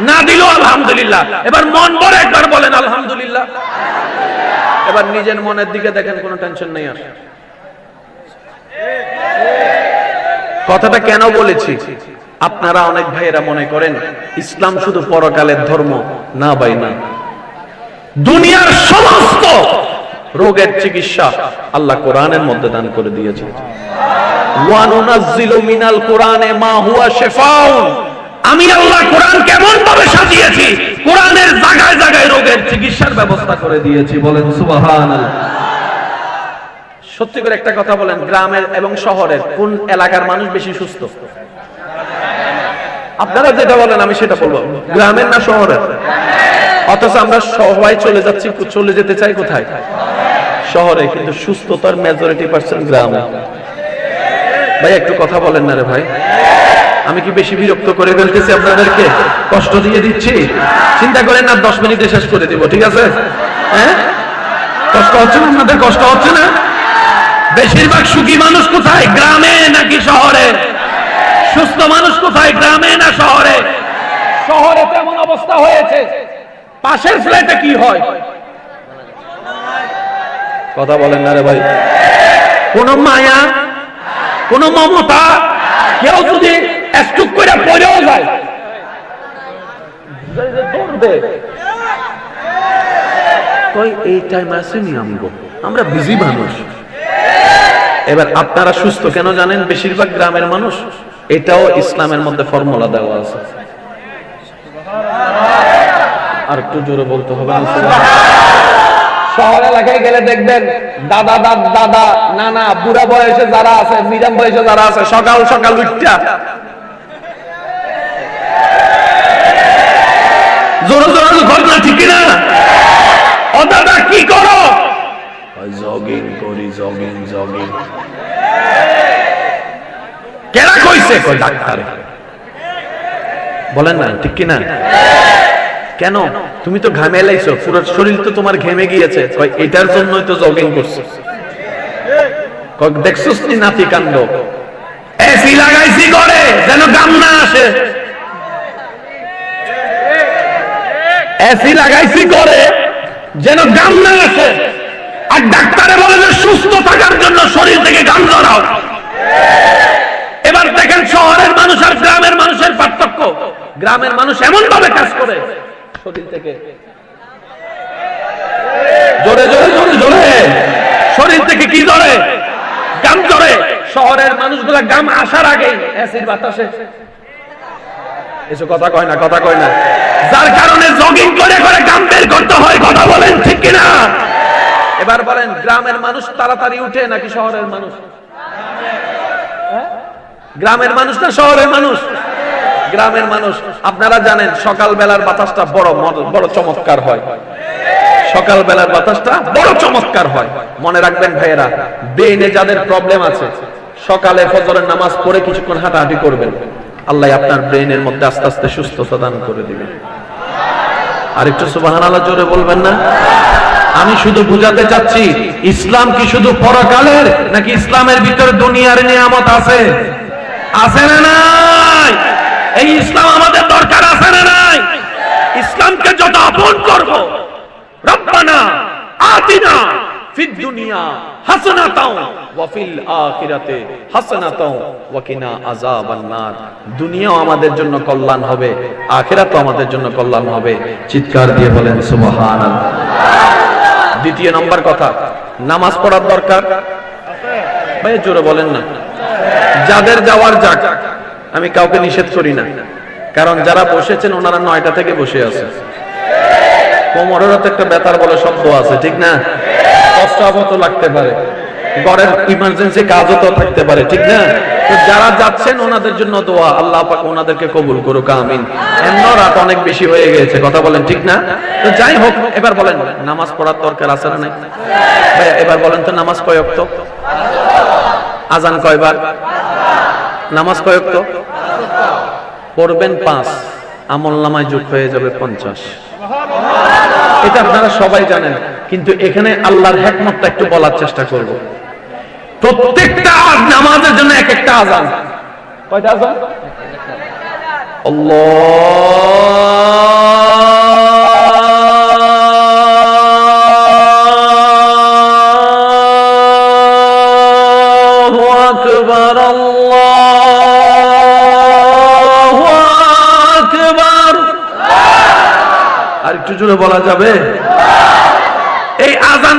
না দিল আলহামদুলিল্লাহ। এবার মন ভরে একবার বলেন আলহামদুলিল্লাহ। এবার নিজের মনের দিকে দেখেন, কোনো টেনশন নেই। আর কথাটা কেন বলেছি, আপনারা অনেক ভাইয়েরা মনে করেন ইসলাম শুধু পরকালের ধর্ম। না ভাই, না। দুনিয়ার সমস্ত রোগের চিকিৎসা আল্লাহ কোরআনের মধ্যে দান করে দিয়েছেন। ওয়া নুনাজ্জিলু মিনাল কোরআনে মা হুয়া শিফাউন, আমি আল্লাহ কোরআন কেমন ভাবে সাজিয়েছি, কোরআনের জায়গায় জায়গায় রোগের চিকিৎসার ব্যবস্থা করে দিয়েছি। বলেন সুবহানাল্লাহ। সত্যি করে একটা কথা বলেন, গ্রামের এবং শহরের কোন এলাকার মানুষ বেশি সুস্থ? আপনারা যেটা বলেন আমি সেটা বলবো, গ্রামের না শহরের? অথচ আমরা সবাই চলে যেতে চাই কোথায়? শহরে। কিন্তু সুস্থতার মেজরিটি পার্সেন্ট গ্রামে। ভাই একটু কথা বলেন না রে ভাই, আমি কি বেশি বিরক্ত করে ফেলতেছি আপনাদেরকে? কষ্ট দিয়ে দিচ্ছি? চিন্তা করেন না 10 মিনিটে শেষ করে দিব, ঠিক আছে? হ্যাঁ, কষ্ট হচ্ছে না আপনাদের? কষ্ট হচ্ছে না? বেশিরভাগ সুখী মানুষ কোথায়, গ্রামে নাকি শহরে? সুস্থ মানুষ কোথায়, গ্রামে না শহরে? শহরে তেমন অবস্থা হয়েছে, পাশের ফ্ল্যাটে কি হয়? কথা বলেন না রে ভাই। কোন মায়া, কোন মমতা, কেউ যদি স্ট্রোক করে পড়েও যায় দৌড়বে, কই এই টাইম আসেনি, আমরা বিজি মানুষ। এবার আপনারা সুস্থ কেন জানেন? বেশিরভাগ গ্রামের মানুষ। এটাও ইসলামের মধ্যে ফর্মুলা দেওয়া আছে। আর একটু জোরে বলতে হবে। শহর এলাকায় গেলে দেখবেন দাদা নানা বুড়া বয়সে যারা আছে, মিডিয়াম বয়সে যারা আছে, সকাল সকাল উঠটা জোরে জোরে ঘটনা, ঠিক না? ও দাদা কি করো? জগিং করি, জগিং। কেনা কইছে? কই ডাক্তারে। বলেন না, ঠিক কি না? কেন? তুমি তো ঘামে লাইছো, পুরো শরীর তো তোমার ঘেমে গিয়েছে। কই এটার জন্যই তো জগিং করছো। কই দেখছস নি নাতি কাণ্ড? এসি লাগাইছি করে যেন ঘাম না আসে। এসি লাগাইছি করে যেন ঘাম না আসে। আর ডাক্তারে বলে যে সুস্থ থাকার জন্য শরীর থেকে ঘাম ঝরাও। এবার দেখেন শহরের মানুষ আর গ্রামের মানুষের পার্থক্য। গ্রামের মানুষ এমন ভাবে কাজ করে শরীর থেকে জোরে জোরে জোরে জোরে শরীর থেকে কি ধরে? গাম ধরে। শহরের মানুষগুলা গাম আসার আগে অ্যাসিড বাতাসে এসব কথা কয় না, যার কারণে জগিং করে করে গাম বের করতে হয়। কথা বলেন ঠিক কিনা? এবার বলেন, গ্রামের মানুষ তাড়াতাড়ি উঠে নাকি শহরের মানুষ? গ্রামের মানুষ না শহরের মানুষ? গ্রামের মানুষ। আপনারা জানেন সকাল বেলার বাতাসটা বড় চমৎকার হয়। সকাল বেলার বাতাসটা বড় চমৎকার হয়। মনে রাখবেন ভাইয়েরা, ব্রেইনে যাদের প্রবলেম আছে, সকালে ফজরের নামাজ পড়ে কিছুক্ষণ হাঁটাহাঁটি করবেন, আল্লাহ আপনার ব্রেইনের মধ্যে আস্তে আস্তে সুস্থতা দান করে দিবেন। আর একটু সুবহানাল্লাহ জোরে বলবেন না? আমি শুধু বুঝাতে চাচ্ছি, ইসলাম কি শুধু পরকালের, নাকি ইসলামের ভিতরে দুনিয়ার নিয়ামত আছে? আছে না নাই? এই ইসলাম আমাদের দরকার আছে না নাই? ইসলামকে যত আপন করব, রব্বানা আতিনা ফিদ দুনিয়া হাসানাতাও ওয়া ফিল আখিরাতি হাসানাতাও ওয়া কিনা আযাবান নার। দুনিয়াও আমাদের জন্য কল্যাণ হবে, আখিরাতও আমাদের জন্য কল্যাণ হবে। চিৎকার দিয়ে বলেন সুবহানাল্লাহ। দ্বিতীয় নম্বর কথা, নামাজ পড়ার দরকার ভাই, জোরে বলেন না। যাদের যাওয়ার যাক, আমি কাউকে নিষেধ করি না, কারণ যারা বসেছেন ওনারা 9টা থেকে বসে আছে। কোমরেরও তো একটা বেতার বলে শব্দ আছে, ঠিক না? কষ্ট আপাতত লাগতে পারে, ঘরের ইমার্জেন্সি কাজও তো থাকতে পারে, ঠিক না? তো যারা যাচ্ছেন ওনাদের জন্য দোয়া, আল্লাহ পাক ওনাদেরকে কবুল করুক, আমিন। এমন রাত অনেক বেশি হয়ে গেছে, কথা বলেন ঠিক না? তো যাই হোক, এবার বলেন নামাজ পড়ার দরকার আছে না নাই? এবার বলেন তো, নামাজ কয় ওয়াক্ত? আজান কয়বার? নামাজ কয় ওয়াক্ত? পড়বেন 5, আমলনামায় যোগ হয়ে যাবে 50। এটা আপনারা সবাই জানেন, কিন্তু এখানে আল্লাহর হিকমতটা একটু বলার চেষ্টা করব। প্রত্যেকটা নামাজের জন্য এক একটা আযান। কয়টা আযান? আল্লাহু আকবার, আল্লাহু আকবার। আর একটু জোরে বলা যাবে? এই আযান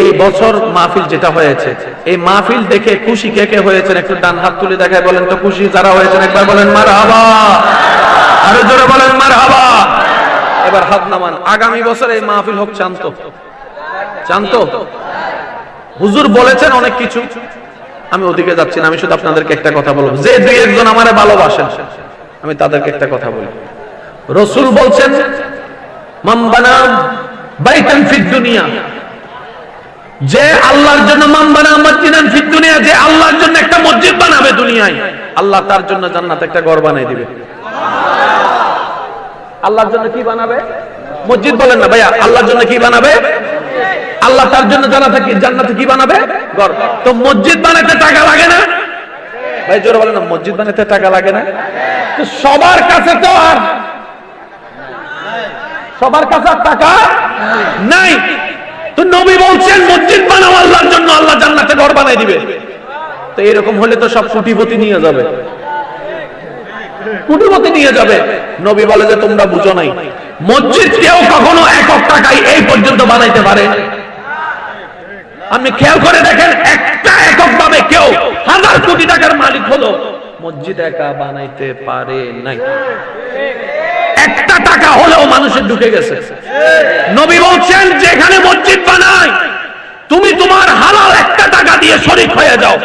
এই বছর মাহফিল যেটা হয়েছে, এই মাহফিল দেখে খুশি কে কে হয়েছেন একটু ডান হাত তুলে দেখায় বলেন তো। খুশি যারা হয়েছেন একবার বলেন মারহাবা, আরো জোরে বলেন মারহাবা। এবার হাত নামান। আগামী বছর এই মাহফিল হোক চান্ত, চান্ত। হুজুর বলেছেন অনেক কিছু, আমি ওদিকে যাচ্ছি না, আমি শুধু আপনাদেরকে একটা কথা বলবো। যে দুই একজন আমারে ভালোবাসেন আমি তাদেরকে একটা কথা বলি। রাসূল বলছেন মান বানা বাইতান ফিদ দুনিয়া, যে আল্লাহর জন্য মান বানা মসজিদান ফিদ দুনিয়া, যে আল্লাহর জন্য একটা মসজিদ বানাবে দুনিয়ায়, আল্লাহ তার জন্য জান্নাতে একটা ঘর বানাই দিবে। আল্লাহর জন্য কি বানাবে? মসজিদ বলেন না ভাইয়া, আল্লাহর জন্য কি বানাবে? আল্লাহ তার জন্য জান্নাতে কি বানাবে? ঘর। তো মসজিদ বানাতে টাকা লাগে না ভাই? জোরে বলেন না, মসজিদ বানাতে টাকা লাগে না? তো সবার কাছে তো আর টাকা নাই। তো নবী বলছেন মসজিদ বানাও আল্লাহর জন্য, আল্লাহ জান্নাতে ঘর বানাই দিবে। তো এরকম হলে তো সব কোটিপতি নিয়ে যাবে, কোটিপতি নিয়ে যাবে। নবী বলে যে তোমরা বুঝো নাই, মসজিদ কেউ কখনো একক টাকায় এই পর্যন্ত বানাইতে পারে। আপনি খেয়াল করে দেখেন, একটা একক ভাবে কেউ 1000 কোটি টাকার মালিক হলো, মসজিদ একা বানাইতে পারে নাই। একটা টাকা হলেও মানুষের ঢুকে গেছে। নবী বলছেন যেখানে মসজিদ বানায় তুমি তোমার হালাল একটা টাকা দিয়ে শরীক হয়ে যাও,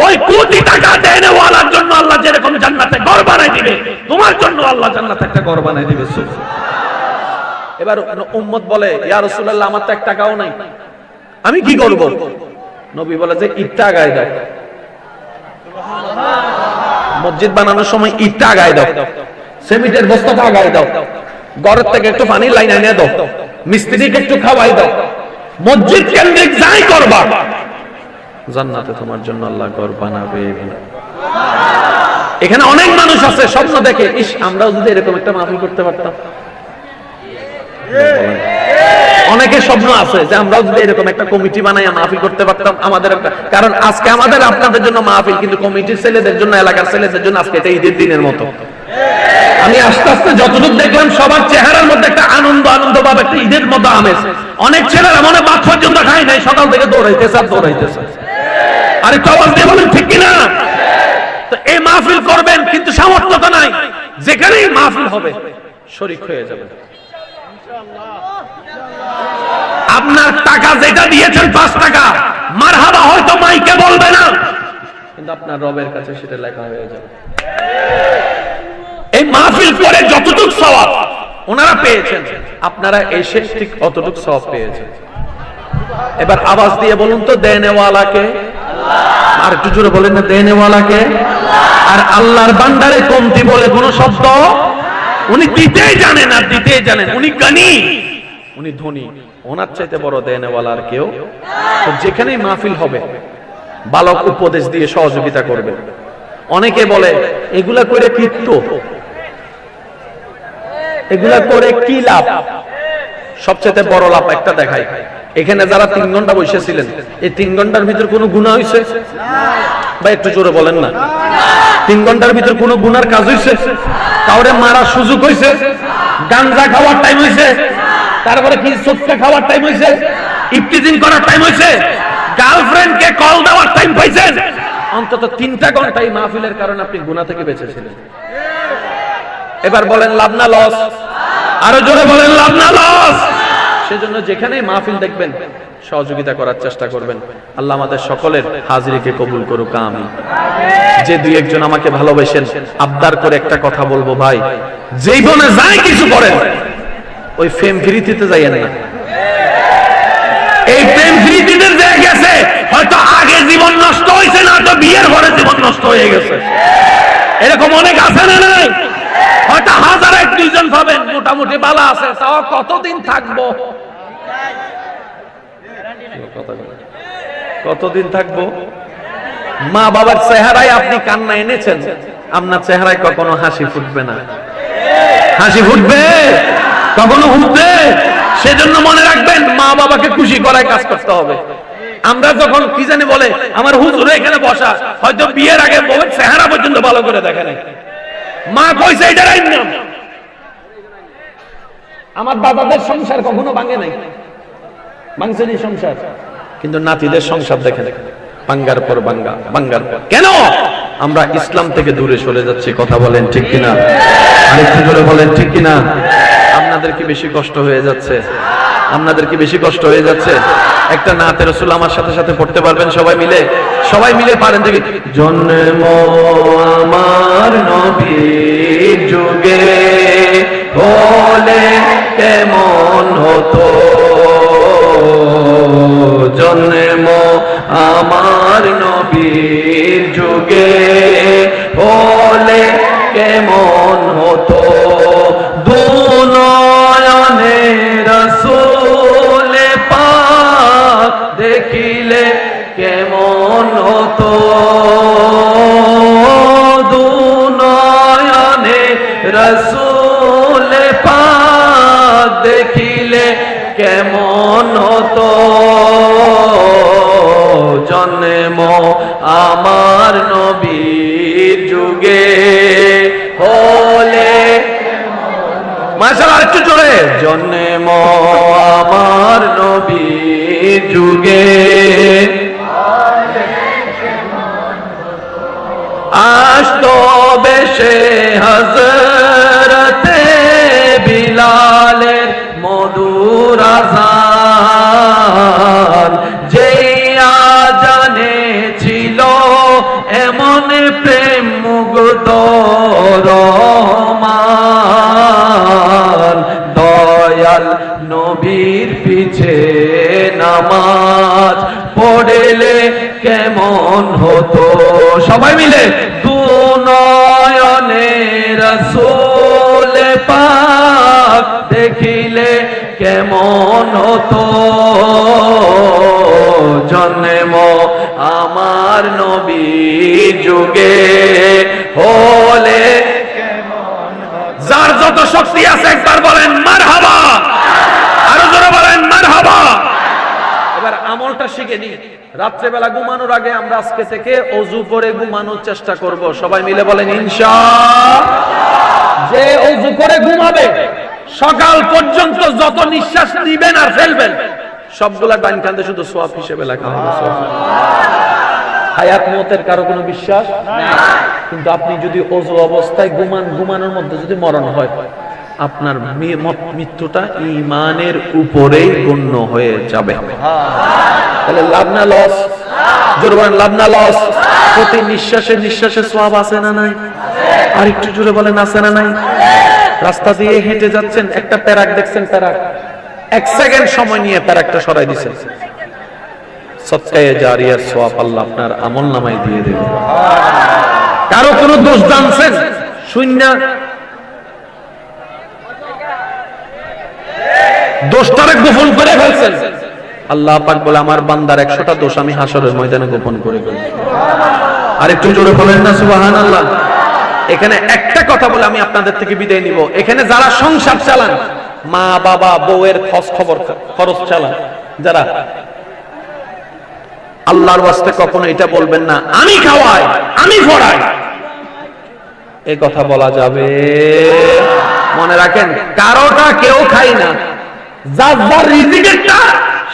ওই কোটি টাকা দেনেওয়ালার জন্য আল্লাহ যেরকম জান্নাতে ঘর বানাই দিবে, তোমার জন্য আল্লাহ জান্নাতে একটা ঘর বানাই দিবে। এবার উম্মত বলে ইয়া রাসূলুল্লাহ আমার তো এক টাকাও নাই, আমি কি করব? নবী বলে যে ইটটা আগায় দাও। মসজিদ বানানোর সময় ইটটা আগায় দাও, সিমেন্টের বস্তাটা আগায় দাও, ঘরের থেকে একটু পানি লাইন এনে দাও, মিস্ত্রিকে একটু খাওয়াই দাও, মসজিদ কেন্দ্রিক যাই করবা, জান্নাতে তোমার জন্য আল্লাহ ঘর বানাবে। এখানে অনেক মানুষ আছে স্বপ্ন দেখে, ইস আমরাও যদি এরকম একটা মাহফিল করতে পারতাম। অনেকে স্বপ্ন আছে যে আমরাও যদি এরকম একটা কমিটি বানাই মাহফিল করতে পারতাম আমাদের একটা। কারণ আজকে আমাদের আপনাদের জন্য মাহফিল, কিন্তু কমিটির ছেলেদের জন্য, এলাকার ছেলেদের জন্য আজকে এটা ঈদের দিনের মতো। আমি আস্তে আস্তে যতটুকু দেখলাম সবার চেহারার মধ্যে একটা আনন্দ ভাব, একটা ঈদের মতো আমেজ। অনেক ছেলেরা মনে ভাত পর্যন্ত খায় নাই, সকাল থেকে দৌড়াইতেছে আর দৌড়াইতেছে। আরে আওয়াজ দিয়ে বলেন ঠিক কিনা? তো এই মাহফিল করবেন, কিন্তু সামর্থ্যতা নাই। যেখানেই মাহফিল হবে শরীক হয়ে যাবে। আপনার টাকা যেটা দিয়েছেন 5 টাকা, মারহাবা হয়তো মাইকে বলবে না, কিন্তু আপনার রবের কাছে সেটা লেখা হয়ে যাবে। এই মাহফিল করে যতটুকু সওয়াব ওনারা পেয়েছেন, আপনারা এসে ঠিক অতটুকু সওয়াব পেয়েছেন। এবার আওয়াজ দিয়ে বলুন তো, দেনেওয়ালাকে আল্লাহ। আর একটু জোরে বলেন না, দেনেওয়ালাকে আল্লাহ। আর আল্লাহর বান্দারে কমতি বলে কোন শব্দ, উনি দিতেই জানেন আর দিতেই জানেন। উনি গানি, উনি ধনী, ওনার চাইতে বড় দেনেওয়ালা আর কেউ। তো যেখানেই মাহফিল হবে বালক উপদেশ দিয়ে সহযোগিতা করবে। অনেকে বলে এগুলা করে কি, তো এগুলা করে কি লাভ? সবচেয়ে বড় লাভ একটা দেখাই। এখানে যারা 3 ঘন্টা বসেছিলেন, এই 3 ঘন্টার ভিতর কোনো গুনাহ হয়েছে? বা একটু জোরে বলেন না। 3 ঘন্টার ভিতর কোনো গুনার কাজ হয়েছে? কাউরে মারার সুযোগ হয়েছে? গাঞ্জা খাওয়ার টাইম হয়েছে? তারপরে কি সুটকা খাওয়ার টাইম হয়েছে? ইফতিজিং করার টাইম হয়েছে? গার্লফ্রেন্ডকে কল দেওয়ার টাইম পাইছেন? অন্তত 3টা ঘন্টা এই মাহফিলের কারণে আপনি গুনাহ থেকে বেঁচেছিলেন। এবার বলেন লাভ না লস? আরো জোরে বলেন লাভ না লস? সেজন্য যেখানেই মাহফিল দেখবেন সহযোগিতা করার চেষ্টা করবেন। আল্লাহ আমাদের সকলের হাজিরিকে কবুল করুক, আমিন। যে 2-1 জন আমাকে ভালোবাসেন, আবদার করে একটা কথা বলবো, ভাই জীবনে যাই কিছু করেন ওই ফেম ফ্রিতে যাইয়েন না। এই প্রেম ফ্রিতে যে গেছে, হয়তো আগে জীবন নষ্ট হয়েছে, না তো বিয়ের পরে জীবন নষ্ট হয়ে গেছে। এরকম অনেক আছে না নাই? হয়তো 1000-2 জন পাবেন, মোটামুটি বালা আছে, তাও কতদিন থাকবো? কতদিন থাকবো? মা বাবার চেহারায় আপনি কান্না এনেছেন, আপনার চেহারায় কখনো হাসি ফুটবে না। হাসি ফুটবে? কখনো ফুটবে? সেজন্য মনে রাখবেন, মা বাবাকে খুশি করায় কাজ করতে হবে। আমরা যখন কি জানি বলে, আমার হুজুরে এখানে বসা, হয়তো বিয়ের আগে বউয়ের চেহারা পর্যন্ত ভালো করে দেখে নাই। মা কইছে এটার আইন নাম। আমার দাদাদের সংসার কখনো ভাঙে নাই, ভাঙছেনি সংসার, কিন্তু নাতিদের সংসার দেখেন বাঙ্গার পর বাঙ্গা, বাঙ্গার পর। কেন আমরা ইসলাম থেকে দূরে সরে যাচ্ছি? কথা বলেন ঠিক কিনা? আরেকটু জোরে বলেন ঠিক কিনা? আপনাদের কি বেশি কষ্ট হয়ে যাচ্ছে? আপনাদের কি বেশি কষ্ট হয়ে যাচ্ছে? একটা নাতে রাসূল আমার সাথে সাথে পড়তে পারবেন সবাই মিলে? সবাই মিলে পারেন দেখি। জন্ম আমার নবীর যুগে হলে কেমন হতো, জন্ম আমার নবীর যুগে হলে কেমন হতো, দুনয়নে রাসূল পাক দেখিলে কেমন হতো, দুনয়নে রাসূল পাক দেখিলে কেমন হতো, জন্ম আমার নবীর যুগে হলে। মাশাআল্লাহ, একটু জোরে। জন্ম আমার নবীর যুগে আসতো বেশে হযরতে বিলালের মধুর আযান, যেই আযানে ছিল এমন প্রেম মুগ্ধ রহমান, দয়াল নবীর পিছে নামাজ পড়লে কেমন হতো। সবাই মিলে। দুনয়নে রাসূল পাক দেখিলে কেমন হতো, জন্ম আমার নবীর যুগে হলে কেমন হতো। যার যত শক্তি আছে একবার বলেন মারহাবা, আরো জোরে বলেন মারহাবা। এবার আমলটা শিখে নি। রাত্রেবেলা ঘুমানোর আগে আমরা আজকে থেকে ওযু করে ঘুমানোর চেষ্টা করব। সবাই মিলে বলেন ইনশাআল্লাহ। যে ওযু করে ঘুমাবে সকাল পর্যন্ত যত নিঃশ্বাস নিবেন আর ফেলবেন সবগুলা ডান কাঁধে শুধু সওয়াব হিসেবে লেখা হবে। হায়াত মতের কারো কোনো বিশ্বাস নাই, কিন্তু আপনি যদি ওযু অবস্থায় ঘুমানোর মধ্যে যদি মরণ হয়, আপনার মৃত্যুটা ঈমানের উপরেই গণ্য হয়ে যাবে। তাহলে লাভ না লস? জোরে বলেন লাভ না লস? প্রতি নিঃশ্বাসে নিঃশ্বাসে সওয়াব আছে না নাই? আর একটু জোরে বলেন আছে না নাই? রাস্তা দিয়ে হেঁটে যাচ্ছেন, একটা প্যারাক দেখছেন, প্যারাক 1 সেকেন্ড সময় নিয়ে প্যারাকটা সরাই দিয়েছেন, সদকায়ে জারিয়ার সওয়াব আল্লাহ আপনার আমলনামায় দিয়ে দেবে। কারো কোনো দোষ জানছেন শূন্য, দোষটারে গোপন করে ফেলছেন, আল্লাহ পাক বলে আমার বান্দার 100টা দোষ আমি হাসরের ময়দানে গোপন করে ফেলছি। আর একটু জোরে বলেন না সুবহানাল্লাহ। এখানে একটা কথা বলে আমি আপনাদের থেকে বিদায় নিব। এখানে যারা সংসার চালান, মা বাবা বউয়ের খরচ চালান, যারা, আল্লাহর ওয়াস্তে কখনো এটা বলবেন না আমি খাওয়াই আমি পড়াই, এই কথা বলা যাবে? মনে রাখেন, কারোটা কেউ খাই না, যার যার রিজিকেরটা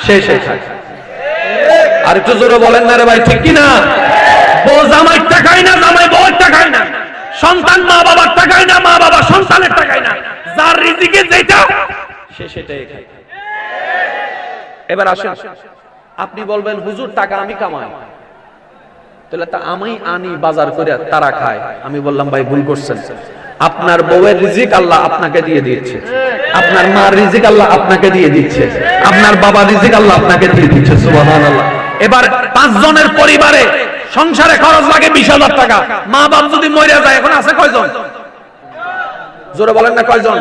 সে খায়। আর একটু জোরে বলেন না রে ভাই, ঠিক কি না? বউ জামাইরটা খায় না, জামাই বউয়েরটা খায় না, সন্তান মা বাবারটা খায় না, মা বাবা সন্তানেরটা খায় না, যার রিজিকে যেটা সে সেটাই খায়। এবার আসেন, আপনি বলবেন হুজুর টাকা আমি কামাই, তাহলে তা আমি আনি বাজার করে তারা খায়। আমি বললাম ভাই ভুল করছেন, আপনার বউয়ের রিজিক আল্লাহ আপনাকে দিয়ে দিচ্ছে, আপনার মার রিজিক আল্লাহ আপনাকে দিয়ে দিচ্ছে, আপনার বাবার রিজিক আল্লাহ আপনাকে দিয়ে দিচ্ছে। সুবহানাল্লাহ। এবার 5 জনের পরিবারে সংসারে খরচ লাগে 20,000 টাকা, মা বাপ যদি মরে যায় এখন আছে কয়জন? জোরে বলেন না কয়জন?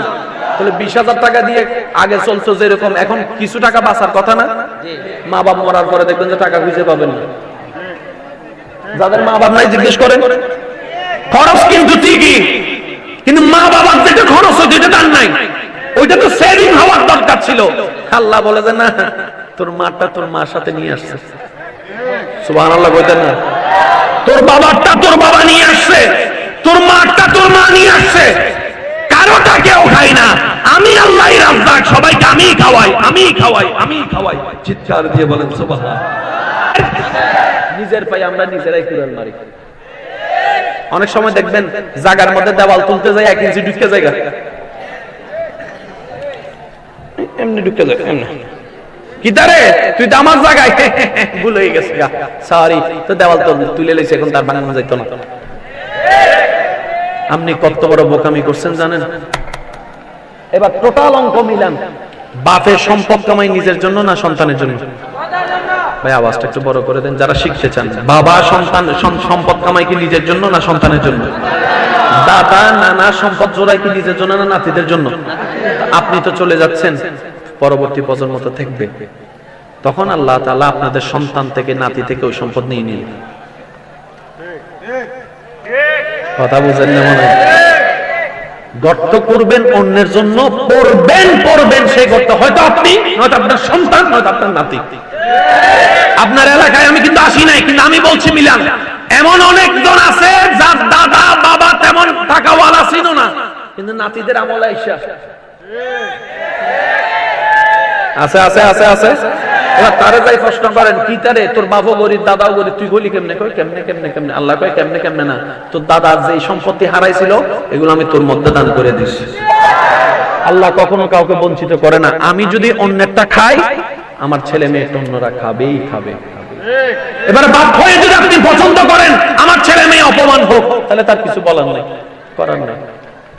তাহলে 20,000 টাকা দিয়ে আগে চলতো যেরকম, এখন কিছু টাকা বাঁচার কথা না? মা বাপ মরার পরে দেখবেন যে টাকা খুঁজে পাবেন না। যাদের মা বাপ নাই জিজ্ঞেস করেন, খরচ কিন্তু ঠিকই, কিন্তু মা বাবার যেটা খরচ হতো এটা তার নাই, ওইটা তো সেভিং হওয়ার দরকার ছিল। আল্লাহ বলে যে না, তোর মাটা তোর মার সাথে নিয়ে আসছে। সুবহানাল্লাহ বলতেন না? তোর বাবারটা তোর বাবা নিয়ে আসছে, তোর মারটা তোর মা নিয়ে আসছে, কারোটা কেউ খাই না। আমি আল্লাহই রাজ্জাক, সবাইকে আমি খাওয়াই, আমি খাওয়াই, আমি খাওয়াই। চিৎকার দিয়ে বলেন সুবহানাল্লাহ। নিজের পায়ে আমরা নিজেরাই কুড়াল মারি। অনেক সময় দেখবেন জায়গার মধ্যে দেওয়াল তুলতে যায় 1 ইঞ্চি ঢুকে জায়গা, এমনি ঢুকে যায় এমনি। কি তারে তুই তো আমার জায়গায়, ভুল হয়ে গেছে, সরি। তো দেওয়াল তো তুলে লইছে, এখন তার বানানো যাইতো না। আপনি কত বড় বোকামি করছেন জানেন? এবার টোটাল অঙ্ক মিলান। বাপের সম্পদ কামাই নিজের জন্য না সন্তানের জন্য? ভাই আওয়াজটা একটু বড় করে দেন যারা শিখতে চান। বাবা সন্তান সম্পদ কামাই কি নিজের জন্য না সন্তানের জন্য? দাদা নানা সম্পদ জোড়ায় কি নিজের জন্য না নাতিদের জন্য? আপনি তো চলে যাচ্ছেন, পরবর্তী প্রজন্ম তো থাকবে। তখন আল্লাহ তাআলা আপনাদের সন্তান থেকে নাতি থেকে ওই সম্পদ নিয়ে নিন। কথা বুঝেন না মনে? গর্ত করবেন অন্যের জন্য, পড়বেন সেই গর্ত হয়তো আপনি, নয়তো আপনার সন্তান, নয়তো আপনার নাতি। আপনার এলাকায় আমি কিন্তু আসি নাই, কিন্তু আমি বলছি মিলান, এমন অনেকজন আছে যার দাদা বাবা তেমন টাকাওয়ালা ছিল না, কিন্তু নাতিদের আমলে আইসা আছে আছে আছে আছে। এবার তারে যাই প্রশ্ন করেন, কি তারে তোর বাবা গরিব দাদাও গরিব, তুই বলি কেমনে? কই কেমনে কেমনে কেমনে? আল্লাহ কয় কেমনে কেমনে না, তোর দাদা যে সম্পত্তি হারাইছিল এগুলো আমি তোর মধ্যে দান করে দিছি। আল্লাহ কখনো কাউকে বঞ্চিত করে না। আমি যদি অন্যেরটা খাই, আমার ছেলে মেয়ে অন্যরা খাবেই খাবে। এবার বাপ হয়ে যদি আপনি পছন্দ করেন আমার ছেলে মেয়ে অপমান হোক, তাহলে তার কিছু বলার নেই, করার নেই।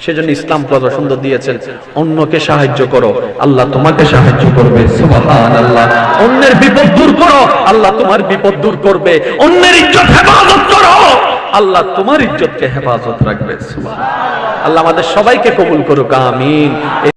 সেজন্য ইসলাম কত সুন্দর দিয়েছেন, অন্যকে সাহায্য করো, আল্লাহ তোমাকে সাহায্য করবে। সুবহানাল্লাহ। অন্যের বিপদ দূর করো, আল্লাহ তোমার বিপদ দূর করবে। অন্যের ইজ্জত হেফাজত করো, আল্লাহ তোমার ইজ্জতকে হেফাজত রাখবে। সুবহানাল্লাহ। আল্লাহ আমাদের সবাইকে কবুল করুক, আমিন।